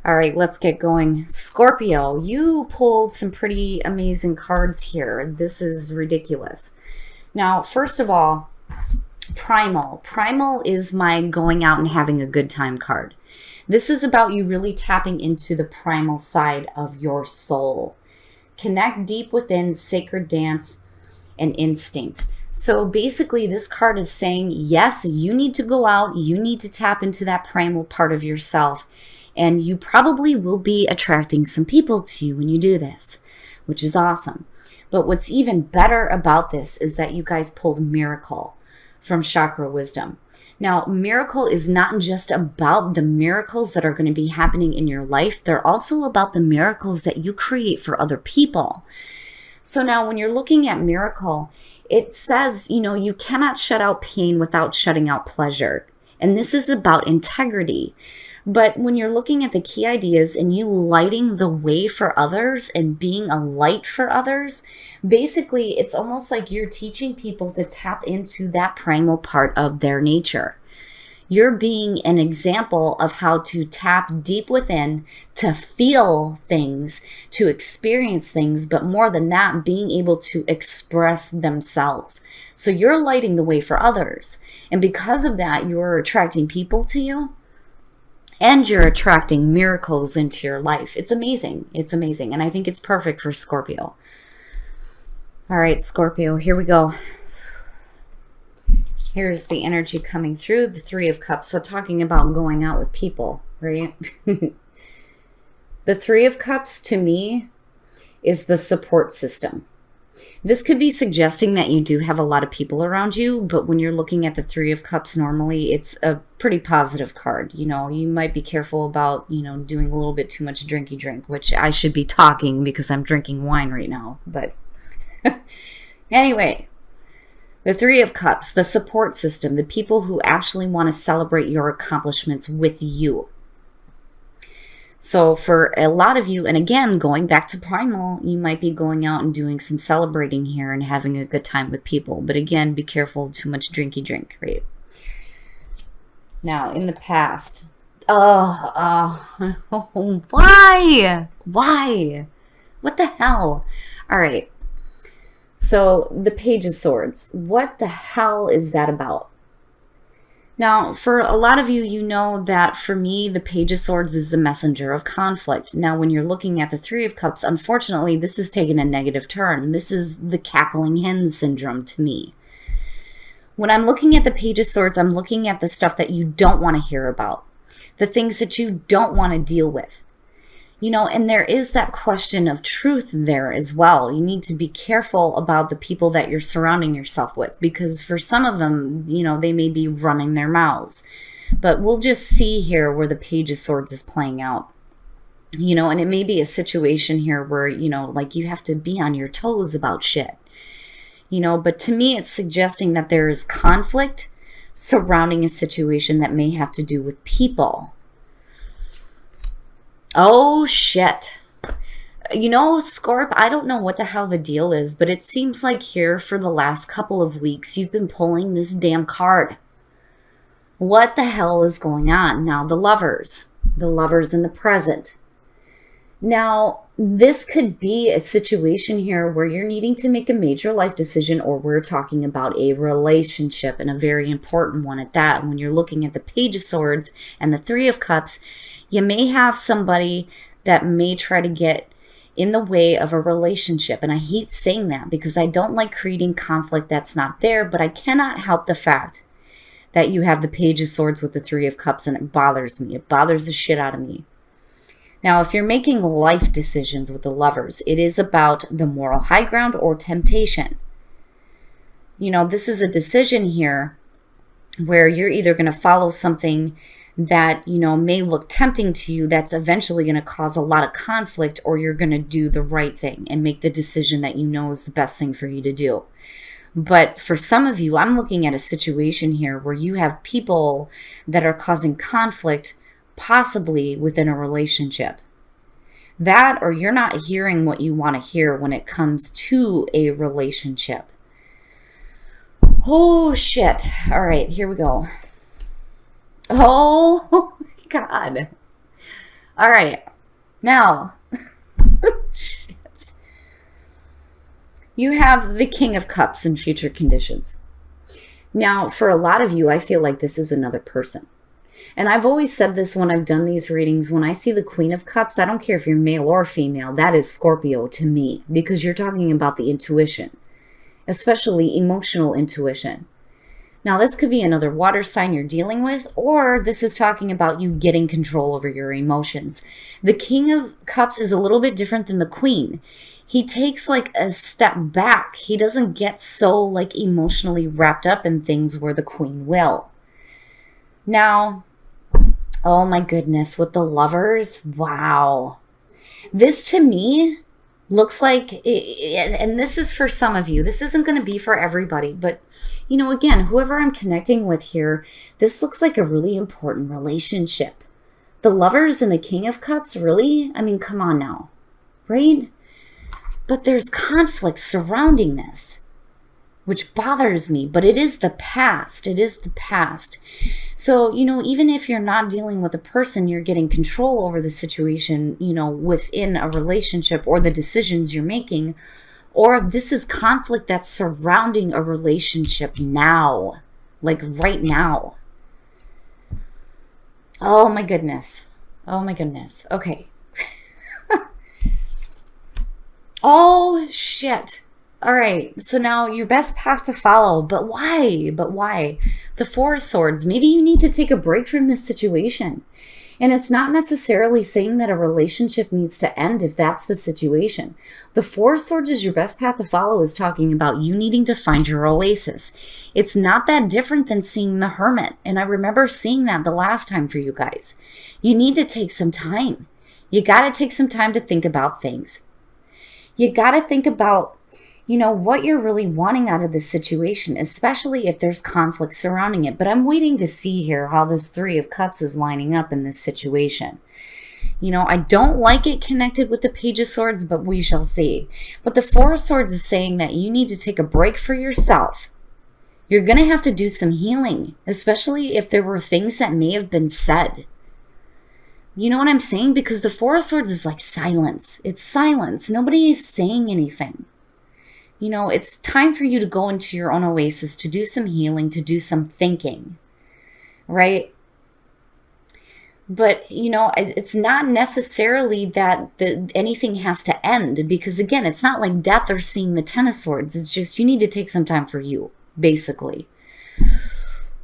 All right, let's get going. Scorpio, you pulled some pretty amazing cards here. This is ridiculous. Now, first of all, Primal. Primal is my going out and having a good time card. This is about you really tapping into the primal side of your soul. Connect deep within sacred dance and instinct. So basically, this card is saying, yes, you need to go out, you need to tap into that primal part of yourself, and you probably will be attracting some people to you when you do this, which is awesome. But what's even better about this is that you guys pulled Miracle from Chakra Wisdom. Now, Miracle is not just about the miracles that are going to be happening in your life. They're also about the miracles that you create for other people. So now when you're looking at Miracle, it says, you cannot shut out pain without shutting out pleasure. And this is about integrity. But when you're looking at the key ideas and you lighting the way for others and being a light for others, basically it's almost like you're teaching people to tap into that primal part of their nature. You're being an example of how to tap deep within, to feel things, to experience things, but more than that, being able to express themselves. So you're lighting the way for others. And because of that, you're attracting people to you. And you're attracting miracles into your life. It's amazing. It's amazing. And I think it's perfect for Scorpio. All right, Scorpio, here we go. Here's the energy coming through, the Three of Cups. So talking about going out with people, right? The Three of Cups to me is the support system. This could be suggesting that you do have a lot of people around you, but when you're looking at the Three of Cups, normally it's a pretty positive card. You might be careful about, doing a little bit too much drinky drink, which I should be talking because I'm drinking wine right now. But anyway, the Three of Cups, the support system, the people who actually want to celebrate your accomplishments with you. So for a lot of you, and again, going back to Primal, you might be going out and doing some celebrating here and having a good time with people. But again, be careful, too much drinky drink, right? Now, in the past, why? Why? What the hell? All right. So the Page of Swords, what the hell is that about? Now, for a lot of you, you know that for me, the Page of Swords is the messenger of conflict. Now, when you're looking at the Three of Cups, unfortunately, this has taken a negative turn. This is the cackling hen syndrome to me. When I'm looking at the Page of Swords, I'm looking at the stuff that you don't want to hear about, the things that you don't want to deal with. And there is that question of truth there as well. You need to be careful about the people that you're surrounding yourself with, because for some of them, they may be running their mouths. But we'll just see here where the Page of Swords is playing out. And it may be a situation here where, like you have to be on your toes about shit. But to me, it's suggesting that there is conflict surrounding a situation that may have to do with people. Oh, shit. Scorp, I don't know what the hell the deal is, but it seems like here for the last couple of weeks, you've been pulling this damn card. What the hell is going on? Now, the lovers in the present. Now, this could be a situation here where you're needing to make a major life decision, or we're talking about a relationship, and a very important one at that. When you're looking at the Page of Swords and the Three of Cups, you may have somebody that may try to get in the way of a relationship. And I hate saying that because I don't like creating conflict that's not there, but I cannot help the fact that you have the Page of Swords with the Three of Cups, and it bothers me. It bothers the shit out of me. Now, if you're making life decisions with the lovers, it is about the moral high ground or temptation. This is a decision here where you're either going to follow something that, may look tempting to you that's eventually going to cause a lot of conflict, or you're going to do the right thing and make the decision that is the best thing for you to do. But for some of you, I'm looking at a situation here where you have people that are causing conflict, possibly within a relationship. That, or you're not hearing what you want to hear when it comes to a relationship. Oh, shit. All right, here we go. Oh, God. All right. Now, shit. You have the King of Cups in future conditions. Now, for a lot of you, I feel like this is another person. And I've always said this when I've done these readings. When I see the Queen of Cups, I don't care if you're male or female. That is Scorpio to me, because you're talking about the intuition, especially emotional intuition. Now, this could be another water sign you're dealing with, or this is talking about you getting control over your emotions. The King of Cups is a little bit different than the Queen. He takes like a step back. He doesn't get so like emotionally wrapped up in things where the Queen will. Now, oh my goodness, with the Lovers, wow. This to me looks like, and this is for some of you, this isn't going to be for everybody, but you know, again, whoever I'm connecting with here, this looks like a really important relationship. The Lovers and the King of Cups, really? I mean, come on now, right? But there's conflict surrounding this, which bothers me, but it is the past. It is the past. So, you know, even if you're not dealing with a person, you're getting control over the situation, you know, within a relationship or the decisions you're making, or this is conflict that's surrounding a relationship now, like right now. Oh my goodness. Oh my goodness. Okay. Oh shit. All right, so now your best path to follow, but why? But why? The Four of Swords, maybe you need to take a break from this situation. And it's not necessarily saying that a relationship needs to end if that's the situation. The Four of Swords is your best path to follow is talking about you needing to find your oasis. It's not that different than seeing the Hermit. And I remember seeing that the last time for you guys. You need to take some time. You got to take some time to think about things. You got to think about, you know, what you're really wanting out of this situation, especially if there's conflict surrounding it. But I'm waiting to see here how this Three of Cups is lining up in this situation. You know, I don't like it connected with the Page of Swords, but we shall see. But the Four of Swords is saying that you need to take a break for yourself. You're going to have to do some healing, especially if there were things that may have been said. You know what I'm saying? Because the Four of Swords is like silence. It's silence. Nobody is saying anything. You know, it's time for you to go into your own oasis, to do some healing, to do some thinking, right? But, you know, it's not necessarily that anything has to end, because, again, it's not like death or seeing the Ten of Swords. It's just you need to take some time for you, basically.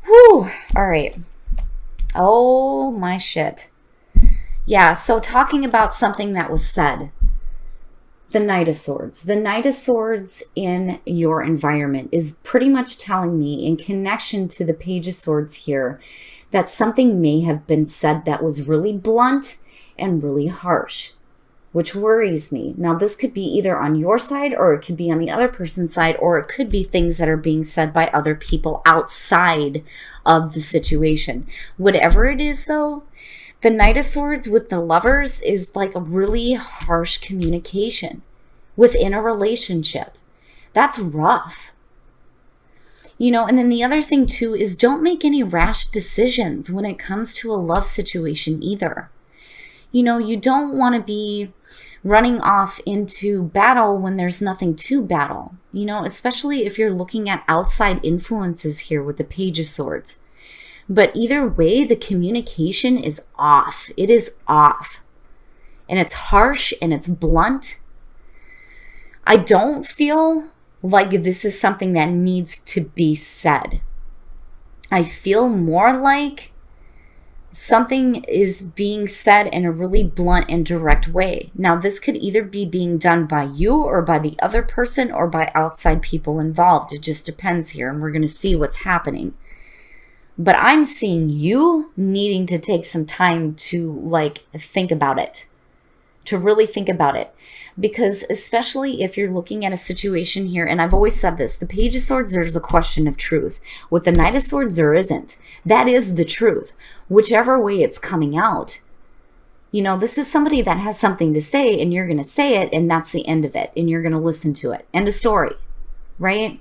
Whew. All right. Oh, my shit. Yeah, so talking about something that was said. The Knight of Swords. The Knight of Swords in your environment is pretty much telling me, in connection to the Page of Swords here, that something may have been said that was really blunt and really harsh, which worries me. Now, this could be either on your side, or it could be on the other person's side, or it could be things that are being said by other people outside of the situation. Whatever it is, though, the Knight of Swords with the Lovers is like a really harsh communication within a relationship. That's rough. You know, and then the other thing too is don't make any rash decisions when it comes to a love situation either. You know, you don't want to be running off into battle when there's nothing to battle. You know, especially if you're looking at outside influences here with the Page of Swords. But either way, the communication is off. It is off. And it's harsh and it's blunt. I don't feel like this is something that needs to be said. I feel more like something is being said in a really blunt and direct way. Now, this could either be being done by you or by the other person or by outside people involved. It just depends here, and we're going to see what's happening. But I'm seeing you needing to take some time to like think about it, to really think about it. Because especially if you're looking at a situation here, and I've always said this, the Page of Swords, there's a question of truth. With the Knight of Swords, there isn't. That is the truth, whichever way it's coming out. You know, this is somebody that has something to say, and you're going to say it, and that's the end of it, and you're going to listen to it. End of story, right?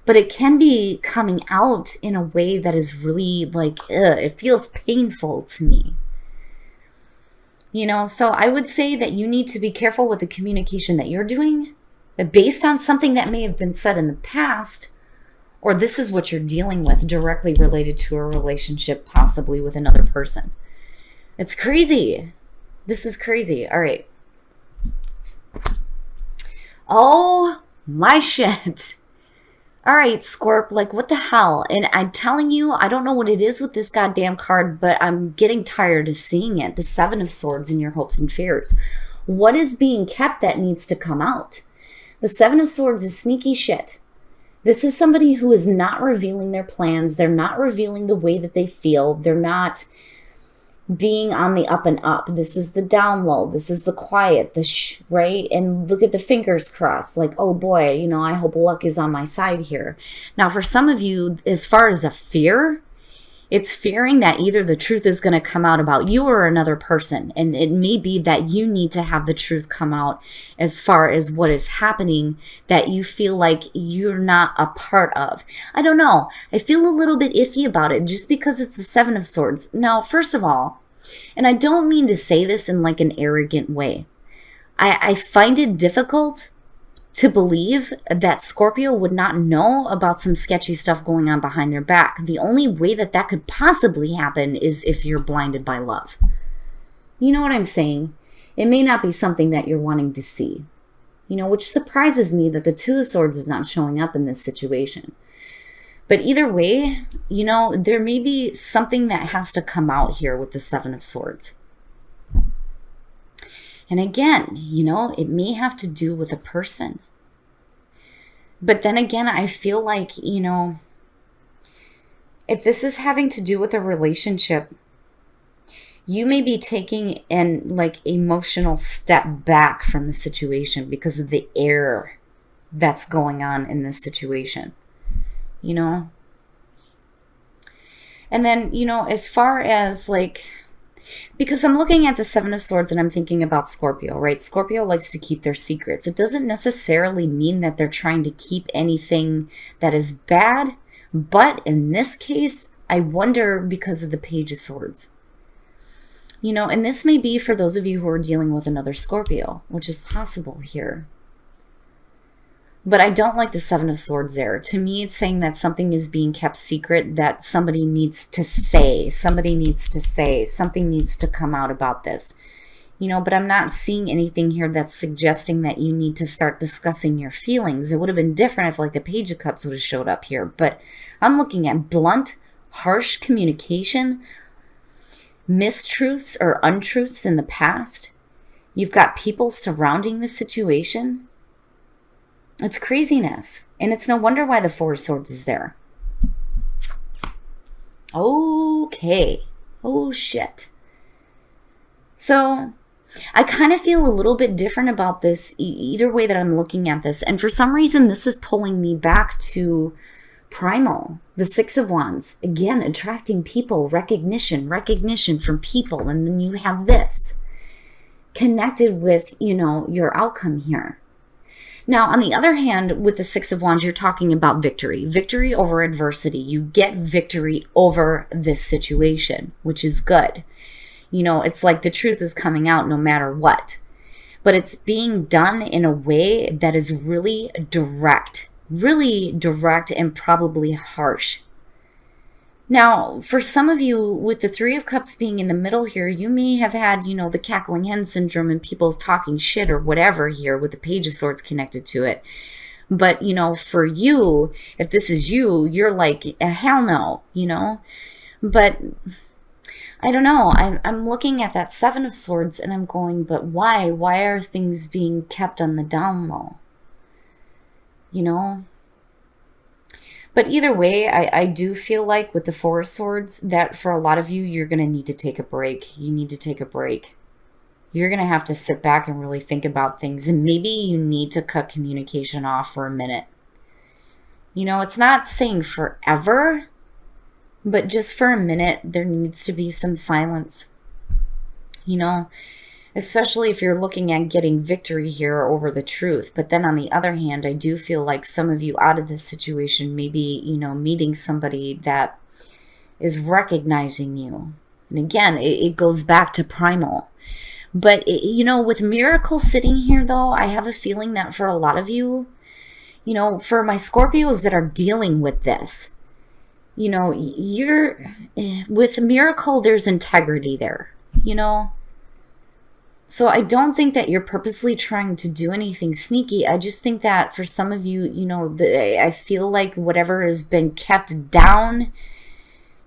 But it can be coming out in a way that is really like, it feels painful to me. So I would say that you need to be careful with the communication that you're doing based on something that may have been said in the past, or this is what you're dealing with directly related to a relationship, possibly with another person. It's crazy. This is crazy. All right. Oh my shit. All right, Scorp, like what the hell? And I'm telling you, I don't know what it is with this goddamn card, but I'm getting tired of seeing it. The Seven of Swords in your hopes and fears. What is being kept that needs to come out? The Seven of Swords is sneaky shit. This is somebody who is not revealing their plans. They're not revealing the way that they feel. They're not being on the up and up. This is the down low. This is the quiet, the shh, right? And look at the fingers crossed. Like, oh boy, I hope luck is on my side here. Now, for some of you, as far as a fear, it's fearing that either the truth is going to come out about you or another person. And it may be that you need to have the truth come out as far as what is happening that you feel like you're not a part of. I don't know. I feel a little bit iffy about it just because it's the Seven of Swords. Now, first of all, and I don't mean to say this in like an arrogant way, I find it difficult to believe that Scorpio would not know about some sketchy stuff going on behind their back. The only way that that could possibly happen is if you're blinded by love. You know what I'm saying? It may not be something that you're wanting to see, which surprises me that the Two of Swords is not showing up in this situation. But either way, there may be something that has to come out here with the Seven of Swords. And again, it may have to do with a person. But then again, I feel like, if this is having to do with a relationship, you may be taking an emotional step back from the situation because of the error that's going on in this situation, And then, as far as because I'm looking at the Seven of Swords and I'm thinking about Scorpio, right? Scorpio likes to keep their secrets. It doesn't necessarily mean that they're trying to keep anything that is bad. But in this case, I wonder because of the Page of Swords. And this may be for those of you who are dealing with another Scorpio, which is possible here. But I don't like the Seven of Swords there. To me, it's saying that something is being kept secret, that somebody needs to say. Something needs to come out about this. But I'm not seeing anything here that's suggesting that you need to start discussing your feelings. It would have been different if the Page of Cups would have showed up here. But I'm looking at blunt, harsh communication, mistruths or untruths in the past. You've got people surrounding the situation. It's craziness. And it's no wonder why the Four of Swords is there. Okay. Oh, shit. So, I kind of feel a little bit different about this either way that I'm looking at this. And for some reason, this is pulling me back to Primal. The Six of Wands. Again, attracting people, recognition from people. And then you have this connected with, your outcome here. Now, on the other hand, with the Six of Wands, you're talking about victory. Victory over adversity. You get victory over this situation, which is good. It's like the truth is coming out no matter what. But it's being done in a way that is really direct and probably harsh. Now, for some of you, with the Three of Cups being in the middle here, you may have had, the cackling hen syndrome and people talking shit or whatever here with the Page of Swords connected to it. But, for you, if this is you, you're like, hell no, But I don't know. I'm looking at that Seven of Swords and I'm going, but why? Why are things being kept on the down low? But either way, I do feel like with the Four of Swords that for a lot of you, you're going to need to take a break. You need to take a break. You're going to have to sit back and really think about things. And maybe you need to cut communication off for a minute. It's not saying forever, but just for a minute, there needs to be some silence. Especially if you're looking at getting victory here over the truth. But then on the other hand, I do feel like some of you out of this situation, maybe, meeting somebody that is recognizing you. And again, it goes back to primal. But, you know, with Miracle sitting here, though, I have a feeling that for a lot of you, you know, for my Scorpios that are dealing with this, you know, with Miracle, there's integrity there, you know. So I don't think that you're purposely trying to do anything sneaky. I just think that for some of you, you know, I feel like whatever has been kept down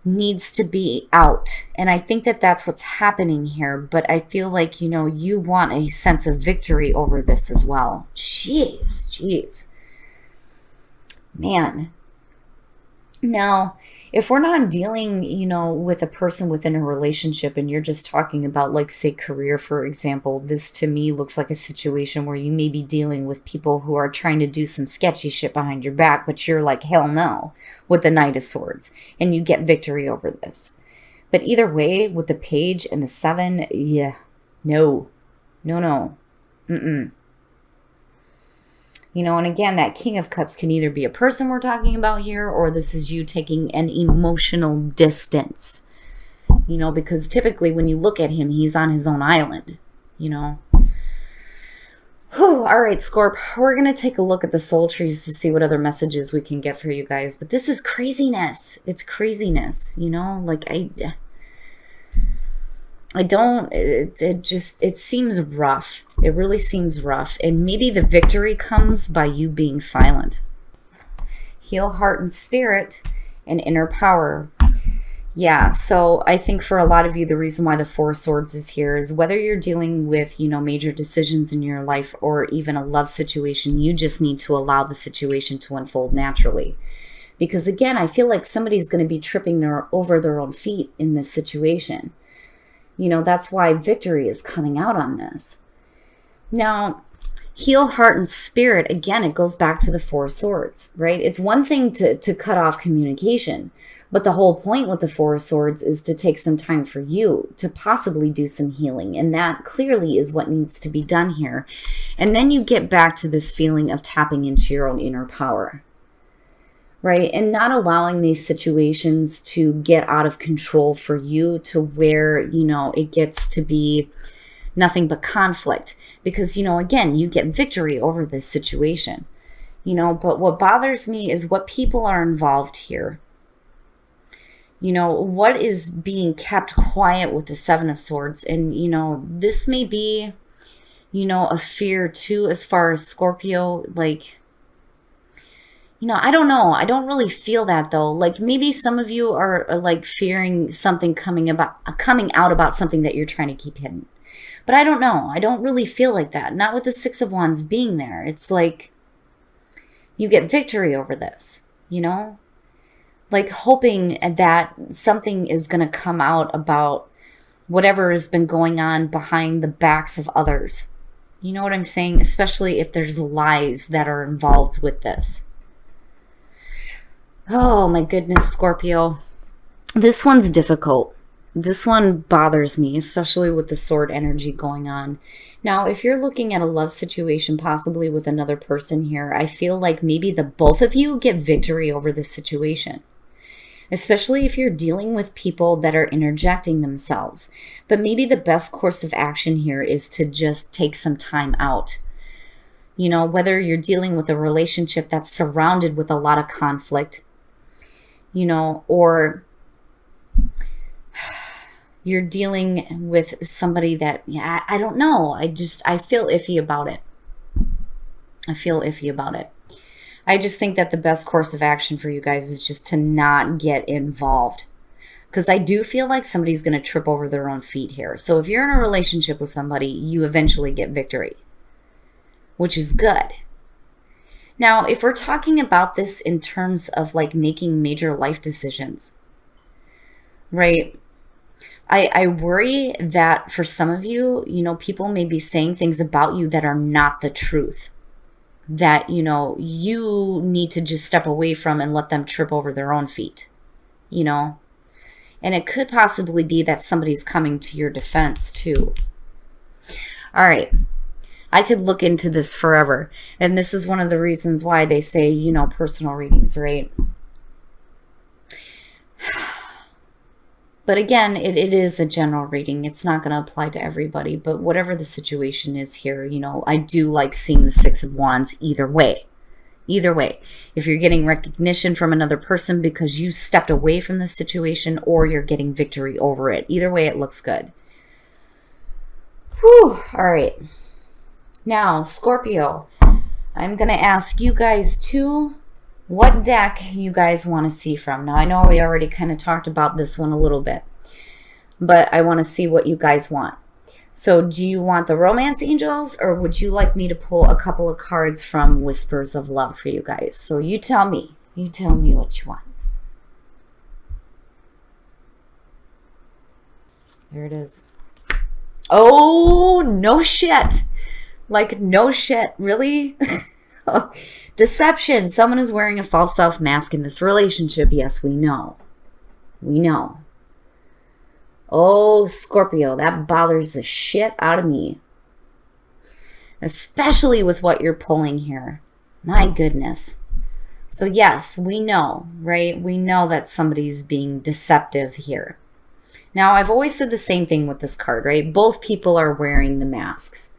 needs to be out. And I think that that's what's happening here. But I feel like, you know, you want a sense of victory over this as well. Jeez. Man. Now, if we're not dealing, you know, with a person within a relationship and you're just talking about, like, say, career, for example, this to me looks like a situation where you may be dealing with people who are trying to do some sketchy shit behind your back, but you're like, hell no, with the Knight of Swords, and you get victory over this. But either way, with the Page and the 7, yeah, no. You know, and again, that King of Cups can either be a person we're talking about here, or this is you taking an emotional distance. You know, because typically when you look at him, he's on his own island, you know. Whew, all right, Scorp, we're going to take a look at the soul trees to see what other messages we can get for you guys. But this is craziness. It's craziness, you know, like I don't, it seems rough. It really seems rough. And maybe the victory comes by you being silent. Heal heart and spirit and inner power. Yeah, so I think for a lot of you, the reason why the Four of Swords is here is whether you're dealing with, you know, major decisions in your life or even a love situation, you just need to allow the situation to unfold naturally. Because again, I feel like somebody's going to be tripping over their own feet in this situation. You know, that's why victory is coming out on this. Now, heal heart and spirit, again, it goes back to the Four of Swords, right? It's one thing to cut off communication, but the whole point with the Four of Swords is to take some time for you to possibly do some healing. And that clearly is what needs to be done here. And then you get back to this feeling of tapping into your own inner power. Right? And not allowing these situations to get out of control for you to where, you know, it gets to be nothing but conflict. Because, you know, again, you get victory over this situation. You know, but what bothers me is what people are involved here. You know, what is being kept quiet with the Seven of Swords? And, you know, this may be, you know, a fear too as far as Scorpio, like, you know, I don't know. I don't really feel that though. Like maybe some of you are like fearing something coming out about something that you're trying to keep hidden. But I don't know. I don't really feel like that. Not with the Six of Wands being there. It's like you get victory over this, you know? Like hoping that something is going to come out about whatever has been going on behind the backs of others. You know what I'm saying? Especially if there's lies that are involved with this. Oh my goodness, Scorpio. This one's difficult. This one bothers me, especially with the sword energy going on. Now, if you're looking at a love situation, possibly with another person here, I feel like maybe the both of you get victory over this situation. Especially if you're dealing with people that are interjecting themselves. But maybe the best course of action here is to just take some time out. You know, whether you're dealing with a relationship that's surrounded with a lot of conflict, you know, or you're dealing with somebody that, yeah, I don't know. I feel iffy about it. I feel iffy about it. I just think that the best course of action for you guys is just to not get involved. Because I do feel like somebody's going to trip over their own feet here. So if you're in a relationship with somebody, you eventually get victory, which is good. Now, if we're talking about this in terms of like making major life decisions, right? I worry that for some of you, you know, people may be saying things about you that are not the truth. That, you know, you need to just step away from and let them trip over their own feet, you know? And it could possibly be that somebody's coming to your defense too. All right. I could look into this forever. And this is one of the reasons why they say, you know, personal readings, right? But again, it is a general reading. It's not going to apply to everybody. But whatever the situation is here, you know, I do like seeing the Six of Wands either way. Either way. If you're getting recognition from another person because you stepped away from the situation, or you're getting victory over it. Either way, it looks good. Whew. All right. Now, Scorpio, I'm going to ask you guys too what deck you guys want to see from. Now, I know we already kind of talked about this one a little bit, but I want to see what you guys want. So do you want the Romance Angels, or would you like me to pull a couple of cards from Whispers of Love for you guys? So you tell me. You tell me what you want. There it is. Oh, no shit. Like, no shit. Really? Deception. Someone is wearing a false self mask in this relationship. Yes, we know. We know. Oh, Scorpio, that bothers the shit out of me. Especially with what you're pulling here. My goodness. So yes, we know, right? We know that somebody's being deceptive here. Now, I've always said the same thing with this card, right? Both people are wearing the masks.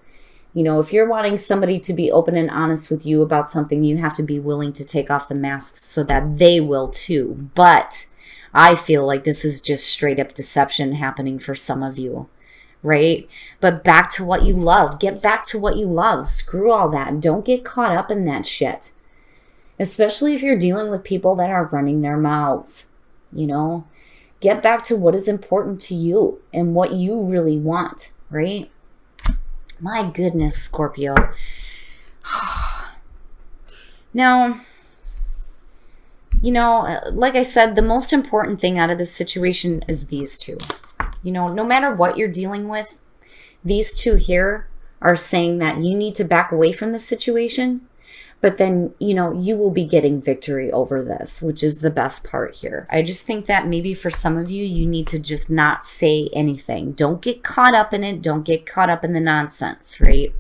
You know, if you're wanting somebody to be open and honest with you about something, you have to be willing to take off the masks so that they will too. But I feel like this is just straight up deception happening for some of you, right? But back to what you love. Get back to what you love. Screw all that. Don't get caught up in that shit. Especially if you're dealing with people that are running their mouths, you know? Get back to what is important to you and what you really want, right? My goodness, Scorpio. Now, you know, like I said, the most important thing out of this situation is these two. You know, no matter what you're dealing with, these two here are saying that you need to back away from the situation, but then, you know, you will be getting victory over this, which is the best part here. I just think that maybe for some of you, you need to just not say anything. Don't get caught up in it. Don't get caught up in the nonsense, right?